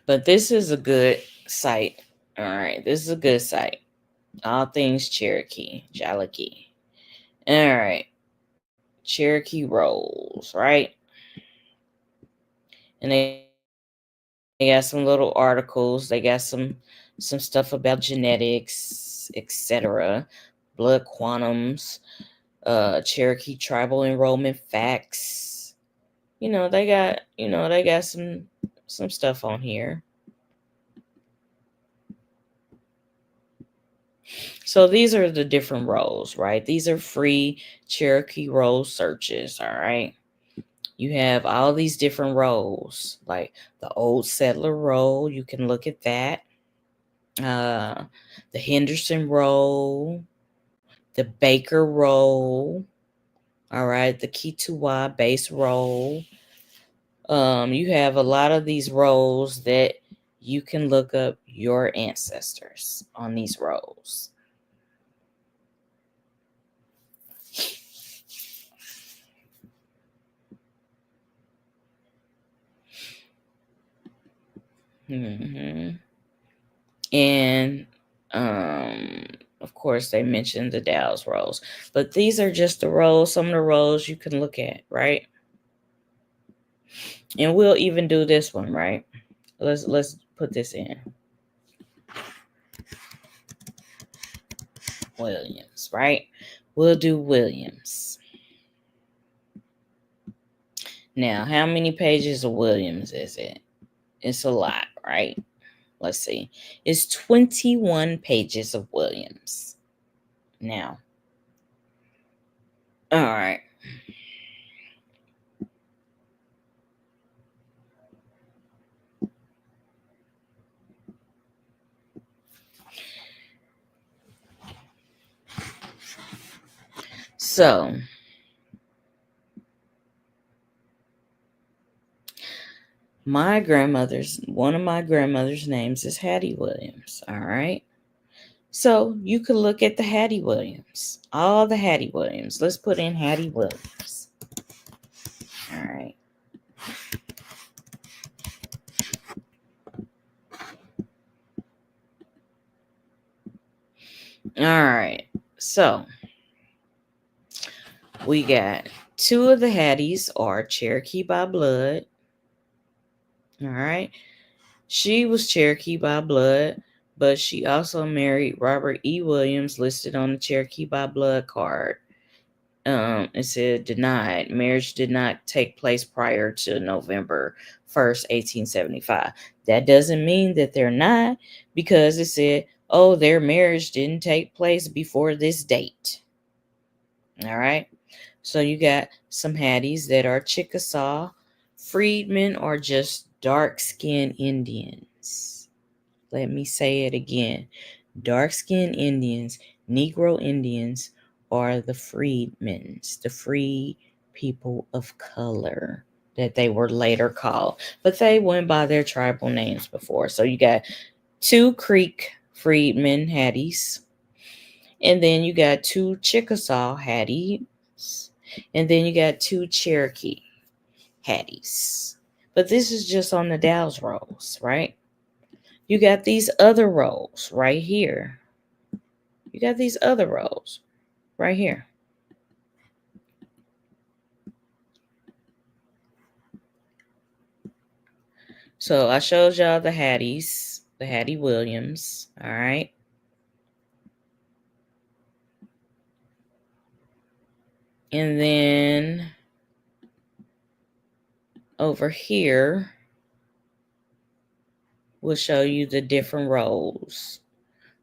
But this is a good site. All right, this is a good site. All things Cherokee. All right. Cherokee rolls, right? And they got some little articles. They got some stuff about genetics, etc. Blood quantums, Cherokee tribal enrollment facts. They got some stuff on here. So these are the different roles, right? These are free Cherokee role searches, all right? You have all these different roles, like the old settler role. You can look at that. The Henderson role, the Baker role, all right, the Kituwa base role. You have a lot of these roles that you can look up your ancestors on these roles. Mm-hmm. And of course they mentioned the Dawes roles, but these are just the roles, some of the roles you can look at, right? And we'll even do this one, right? Let's put this in. Williams, right? We'll do Williams. Now, how many pages of Williams is it? It's a lot, right? Let's see. It's 21 pages of Williams. Now, all right. So, one of my grandmother's names is Hattie Williams, all right? So, you could look at the Hattie Williams, all the Hattie Williams. Let's put in Hattie Williams. All right. All right. So, we got two of the Hatties are Cherokee by blood. All right. She was Cherokee by blood, but she also married Robert E. Williams, listed on the Cherokee by blood card. It said denied. Marriage did not take place prior to November 1st, 1875. That doesn't mean that they're not, because it said, oh, their marriage didn't take place before this date. All right. So you got some Hatties that are Chickasaw. Freedmen are just dark-skinned Indians. Let me say it again. Dark-skinned Indians, Negro Indians, are the freedmen, the free people of color that they were later called. But they went by their tribal names before. So you got two Creek freedmen, Hatties. And then you got two Chickasaw Hatties. And then you got two Cherokee Hatties. But this is just on the Dawes rolls, right? You got these other roles right here. You got these other roles right here. So I showed y'all the Hatties, the Hattie Williams, all right? And then over here, we'll show you the different roles.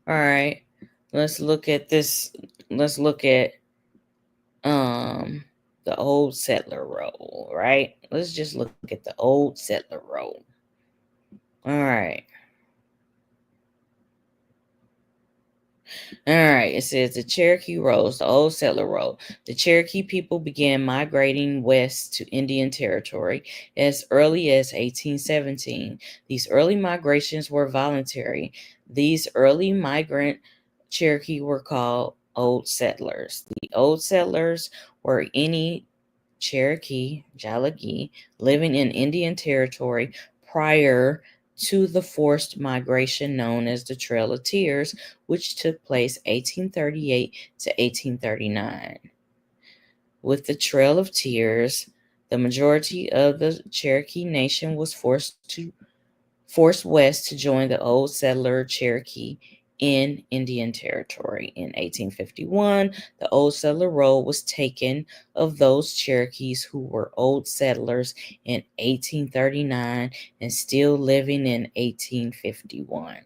All right, let's look at this. Let's look at The old settler roll, right? Let's just look at the old settler roll. All right. All right, it says the Cherokee Rolls, the old settler roll. The Cherokee people began migrating west to Indian Territory as early as 1817. These early migrations were voluntary. These early migrant Cherokee were called old settlers. The old settlers were any Cherokee, Jalagi, living in Indian Territory prior to the forced migration known as the Trail of Tears, which took place 1838 to 1839. With the Trail of Tears, the majority of the Cherokee Nation was forced west to join the old settler Cherokee in Indian Territory. In 1851, the old settler roll was taken of those Cherokees who were old settlers in 1839 and still living in 1851.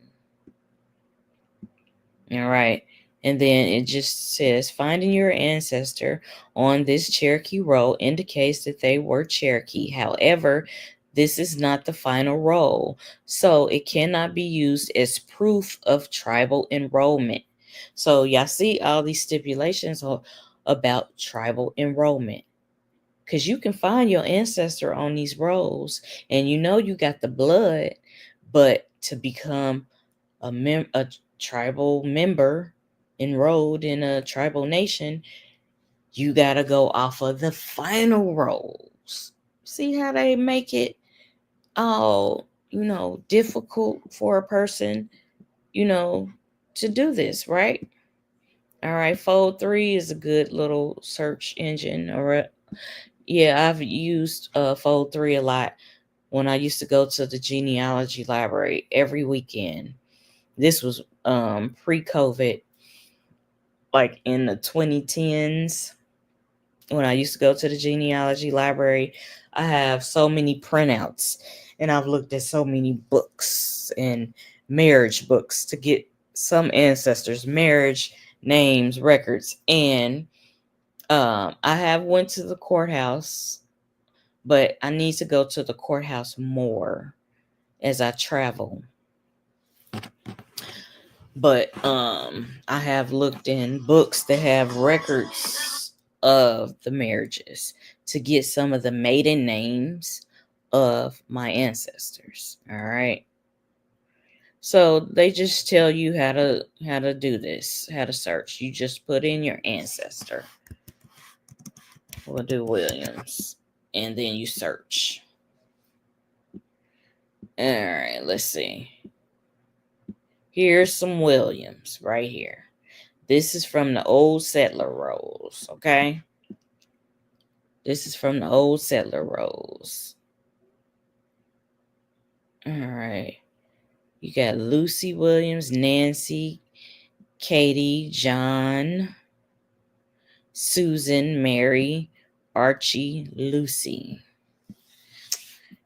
All right. And then it just says finding your ancestor on this Cherokee roll indicates that they were Cherokee. However, this is not the final roll, so it cannot be used as proof of tribal enrollment. So, y'all see all these stipulations about tribal enrollment because you can find your ancestor on these rolls and you know you got the blood, but to become a tribal member enrolled in a tribal nation, you got to go off of the final rolls. See how they make it all, difficult for a person, to do this, right? All right, Fold 3 is a good little search engine. All right. Yeah, I've used Fold 3 a lot when I used to go to the genealogy library every weekend. This was pre-COVID, like in the 2010s when I used to go to the genealogy library. I have so many printouts and I've looked at so many books and marriage books to get some ancestors, marriage names, records. And I have went to the courthouse, but I need to go to the courthouse more as I travel. But I have looked in books that have records of the marriages to get some of the maiden names of my ancestors. All right. So they just tell you how to do this, how to search. You just put in your ancestor. We'll do Williams. And then you search. All right, let's see. Here's some Williams right here. This is from the old settler rolls, okay? This is from the old settler rolls. All right. You got Lucy Williams, Nancy, Katie, John, Susan, Mary, Archie, Lucy.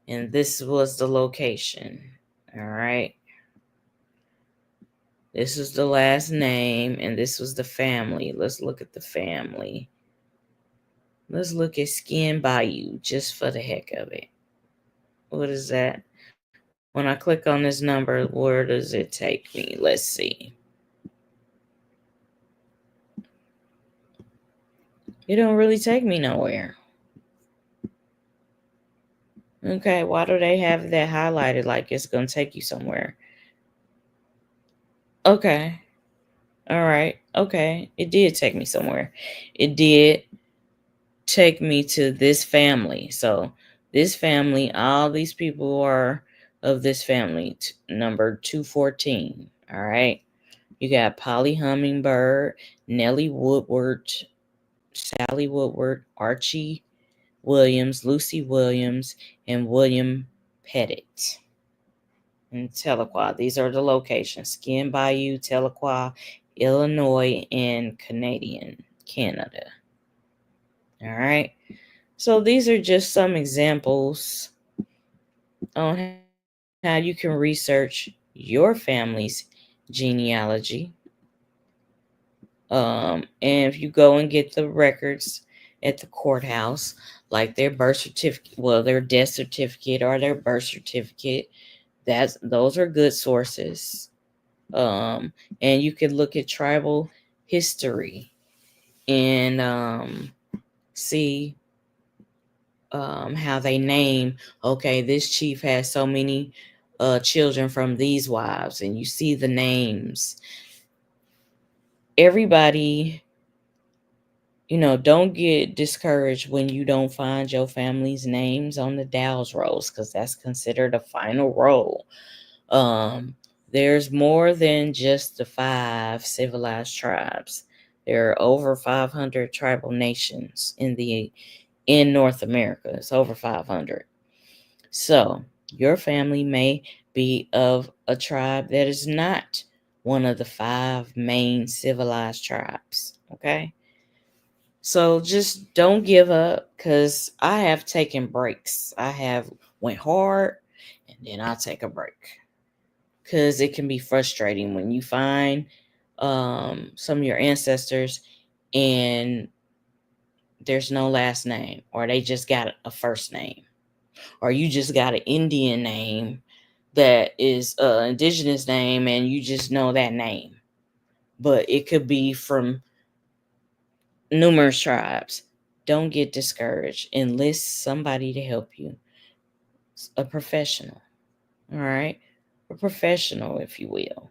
And this was the location. All right. This is the last name, and this was the family. Let's look at the family. Let's look at Skin Bayou just for the heck of it. What is that? When I click on this number, where does it take me? Let's see. It don't really take me nowhere. Okay, why do they have that highlighted like it's going to take you somewhere? Okay. All right. Okay. It did take me somewhere. It did take me to this family. So this family, all these people are of this family, number 214. All right. You got Polly Hummingbird, Nellie Woodward, Sally Woodward, Archie Williams, Lucy Williams, and William Pettit. And Tahlequah. These are the locations: Skin Bayou, Tahlequah, Illinois, and Canada. All right. So these are just some examples on how you can research your family's genealogy. And if you go and get the records, at the courthouse, like their birth certificate, well, their death certificate or their birth certificate. Those are good sources. And you can look at tribal history and see how they name. Okay, this chief has so many children from these wives, and you see the names. Everybody, don't get discouraged when you don't find your family's names on the Dawes rolls, because that's considered a final roll. There's more than just the 5 civilized tribes. There are over 500 tribal nations in North America. It's over 500. So your family may be of a tribe that is not one of the 5 main civilized tribes. Okay. So just don't give up, because I have taken breaks. I have went hard and then I'll take a break, because it can be frustrating when you find some of your ancestors and there's no last name, or they just got a first name, or you just got an Indian name that is an indigenous name and you just know that name, but it could be from numerous tribes. Don't get discouraged. Enlist somebody to help you, a professional. All right, a professional, if you will.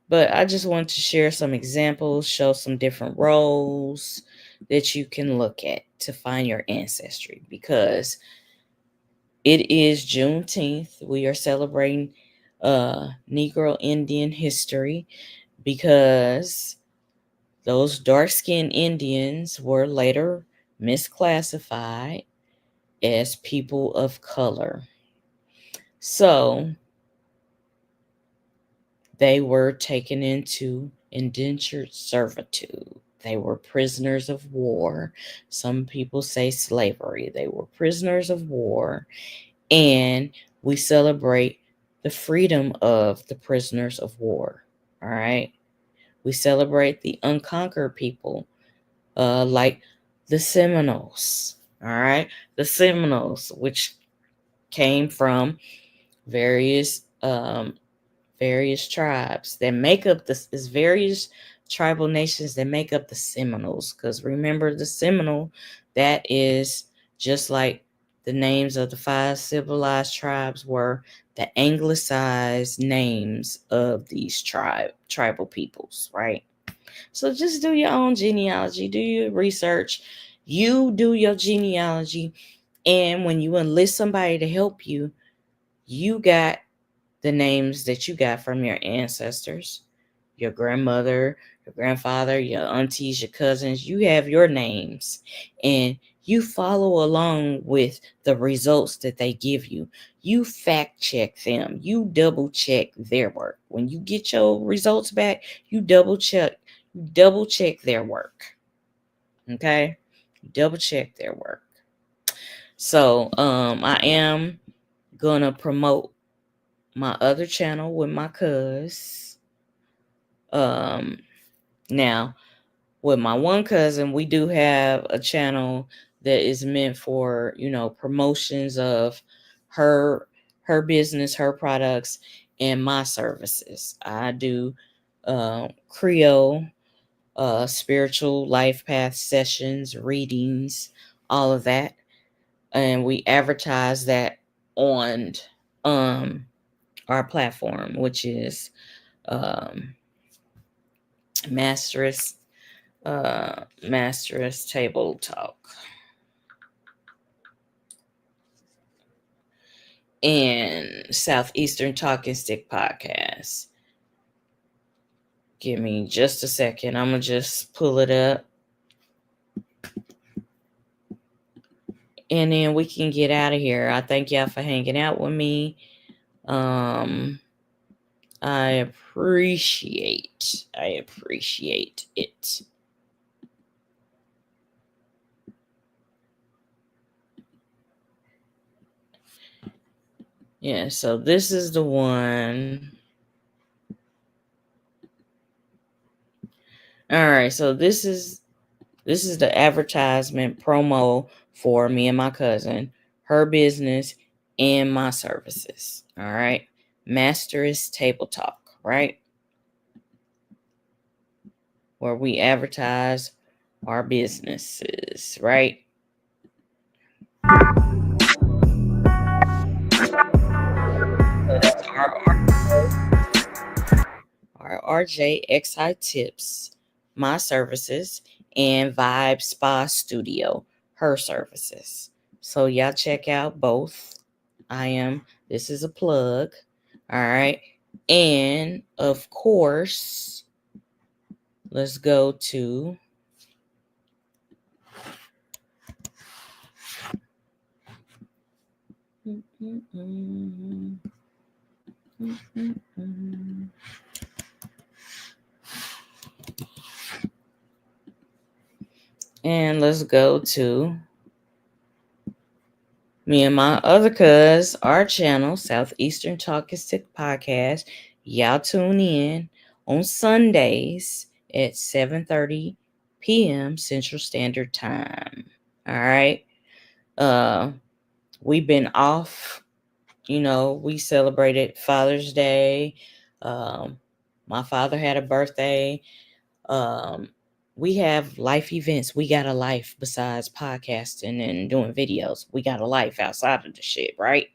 But I just want to share some examples, show some different roles that you can look at to find your ancestry, because it is Juneteenth. We are celebrating Negro Indian history, because those dark-skinned Indians were later misclassified as people of color. So they were taken into indentured servitude. They were prisoners of war. Some people say slavery. They were prisoners of war. And we celebrate the freedom of the prisoners of war. All right. We celebrate the unconquered people, like the Seminoles. All right. The Seminoles, which came from various various tribes that make up this is various tribal nations that make up the Seminoles. Because remember, the Seminole, that is just like the names of the 5 civilized tribes were the anglicized names of these tribal peoples, right? So just do your own genealogy, do your research, you do your genealogy, and when you enlist somebody to help you, you got the names that you got from your ancestors, your grandmother, your grandfather, your aunties, your cousins. You have your names, and you follow along with the results that they give you. You fact check them. You double check their work. When you get your results back, you double check their work. Okay? Double check their work. So I am gonna promote my other channel with my cuz. Now, with my one cousin, we do have a channel that is meant for, promotions of her business, her products, and my services. I do Creole, spiritual life path sessions, readings, all of that. And we advertise that on our platform, which is Masteress Table Talk and Southeastern Talking Stick Podcast. Give me just a second. I'm gonna just pull it up, and then we can get out of here. I thank y'all for hanging out with me. I appreciate it. Yeah, so this is the one. All right, so this is this is the advertisement promo for me and my cousin, her business, and my services. All right. Master's Table Talk, right? Where we advertise our businesses, right? So that's our RRJXI tips, my services, and Vibe Spa Studio, her services. So y'all check out both. This is a plug. All right. And of course, let's go to and let's go to me and my other cuz, our channel, Southeastern Talking Stick Podcast. Y'all tune in on Sundays at 7:30 p.m. Central Standard Time. All right. We've been off. We celebrated Father's Day. My father had a birthday. Um, we have life events. We got a life besides podcasting and doing videos. We got a life outside of the shit, right?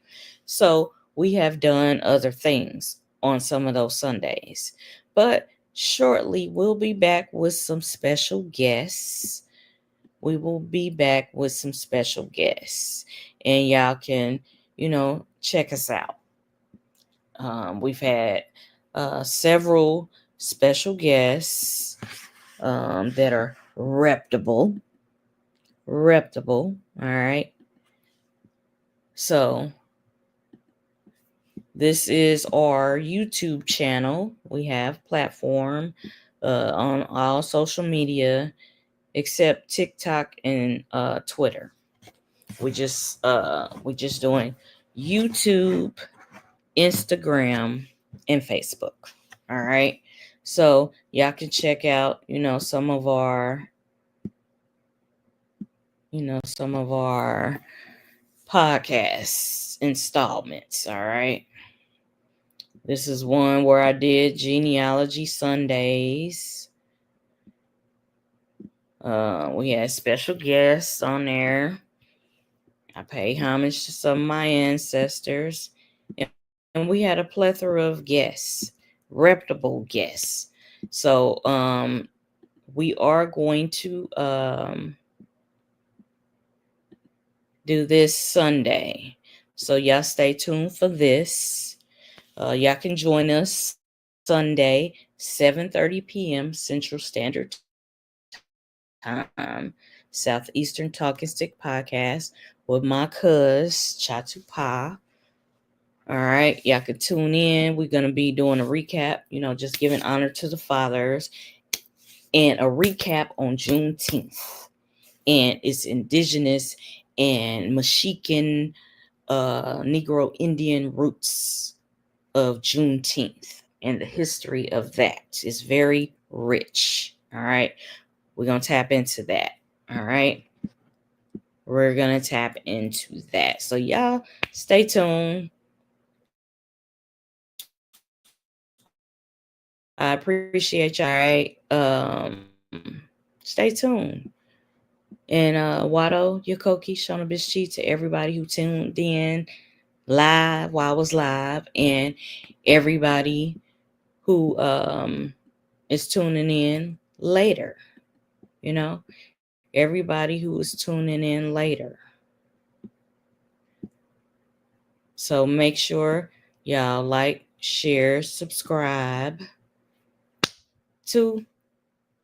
So we have done other things on some of those Sundays. But shortly, we'll be back with some special guests. We will be back with some special guests. And y'all can, check us out. We've had several special guests that are reputable. All right. So this is our YouTube channel. We have platform on all social media except TikTok and Twitter. We just doing YouTube, Instagram, and Facebook. All right. So y'all can check out, some of our podcast installments. All right. This is one where I did Genealogy Sundays. We had special guests on there. I pay homage to some of my ancestors. And we had a plethora of guests, reputable guests. So we are going to do this Sunday. So y'all stay tuned for this. Y'all can join us Sunday, 7:30 p.m. Central Standard Time. Southeastern Talking Stick Podcast with my cuz Chatu Pa. All right, y'all can tune in. We're going to be doing a recap, just giving honor to the fathers, and a recap on Juneteenth and its indigenous and Mexican Negro Indian roots of Juneteenth, and the history of that is very rich. All right, we're going to tap into that. All right, we're going to tap into that. So y'all stay tuned. I appreciate y'all. All right. Stay tuned. And Wado, Yakoki, Shona Bishchi, to everybody who tuned in live while I was live, and everybody who is tuning in later. Everybody who is tuning in later. So make sure y'all like, share, subscribe to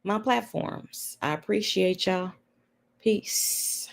my platforms. I appreciate y'all. Peace.